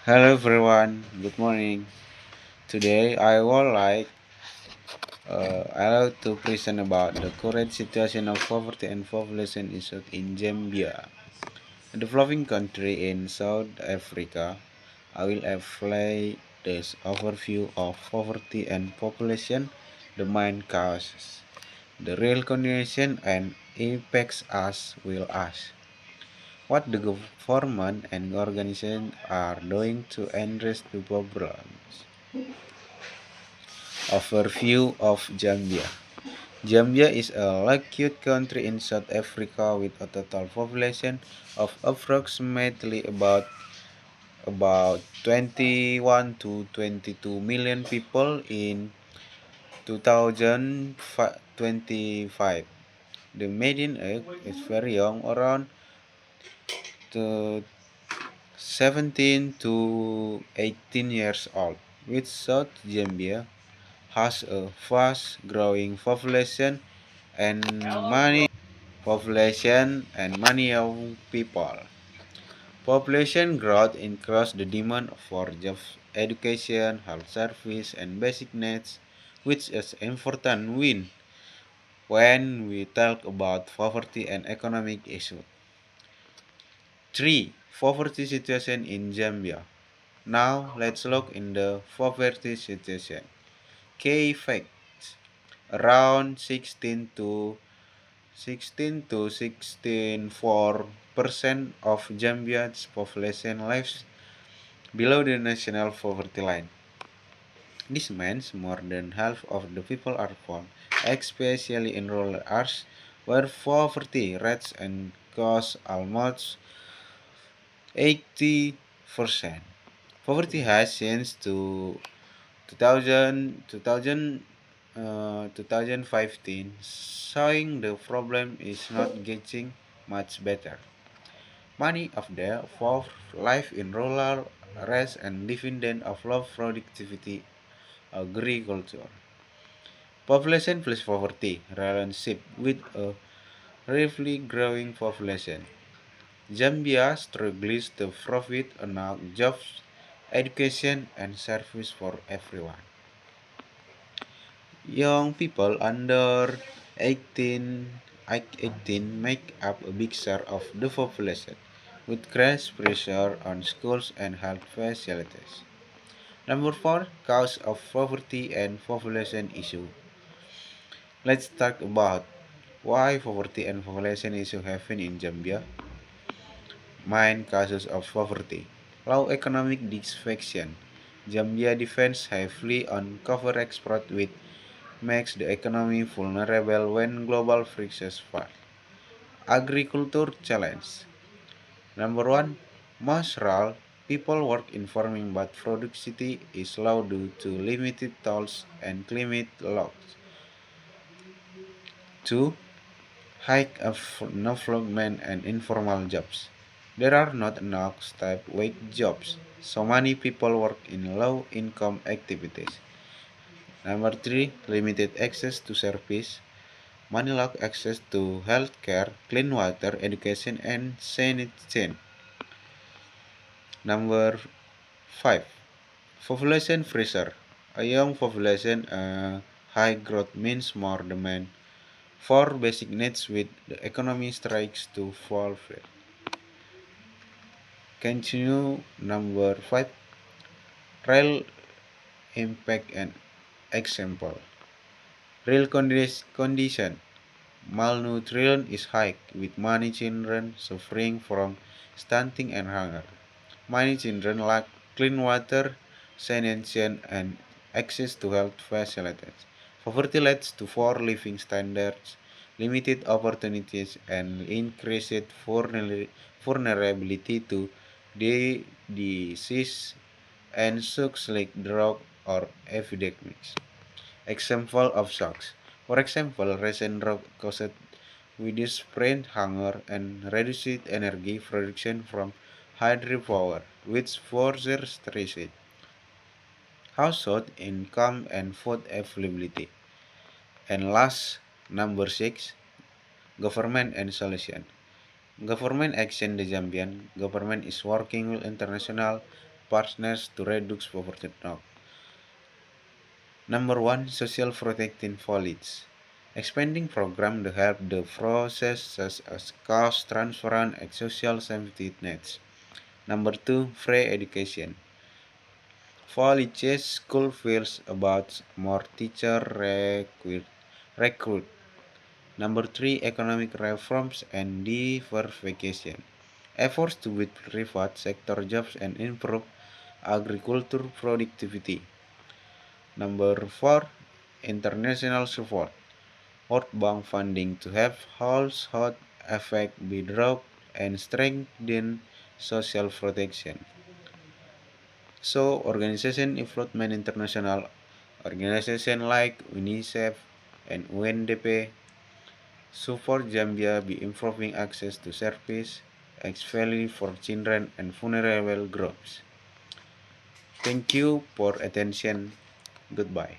Hello everyone, good morning. Today I like to present about the current situation of poverty and population issues in Zambia, a developing country in South Africa. I will apply this overview of poverty and population, the main causes, the real condition and impacts us will ask. What the government and organizations are doing to address the problems. Overview of Zambia. Zambia is a large country in South Africa with a total population of approximately about 21 to 22 million people in 2025. The median age is very young, around to 17 to 18 years old, with South Zambia has a fast growing population and many young people. Population growth increases the demand for jobs, education, health service, and basic needs, which is important when we talk about poverty and economic issues. 3. Poverty situation in Zambia. Now let's look in the poverty situation. Key facts. Around 16.4% of Zambia's population lives below the national poverty line. This means more than half of the people are poor, especially in rural areas where poverty rates and costs almost 80%. Poverty has changed to 2015, showing the problem is not getting much better. Many of the poor live in rural areas and dependent of low productivity agriculture. Population plus poverty relationship with a rapidly growing population. Zambia struggles to provide enough jobs, education, and service for everyone. Young people under 18 make up a big share of the population, with great pressure on schools and health facilities. Number 4. Cause of poverty and population issue. Let's talk about why poverty and population issue happen in Zambia. Main causes of poverty. Low economic disaffection. Zambia depends heavily on cover export which makes the economy vulnerable when global frictions fall. Agriculture challenge. Number 1. Most rural people work in farming but productivity is low due to limited tools and climate laws. 2. High unemployment and informal jobs. There are not enough stable wage jobs, so many people work in low income activities. Number 3. Limited access to service. Many lack access to healthcare, clean water, education, and sanitation. Number 5. Population pressure. A young population, high growth means more demand for basic needs with the economy strikes to fulfill. Continue number 5. Real impact and example. Real condition. Malnutrition is high, with many children suffering from stunting and hunger. Many children lack clean water, sanitation, and access to health facilities. Poverty leads to poor living standards, limited opportunities, and increased vulnerability to disease and shocks like drought or epidemics. Example of shocks. For example, recent drought caused widespread hunger and reduced energy production from hydropower, which further stressed household income and food availability. And last, number 6, government and solution. Government action. The Zambian government is working with international partners to reduce poverty now. Number one, social protecting foliage. Expanding program to help the process such as cost transference and social safety nets. Number two, free education. Foliage school feels about more teacher recruit. Number three, economic reforms and diversification. Efforts to build private sector jobs and improve agriculture productivity. Number four, international support. World Bank funding to help household affect bedrock and strengthen social protection. So, organization involvement international organization like UNICEF and UNDP support Zambia by improving access to service, especially for children and vulnerable groups. Thank you for attention. Goodbye.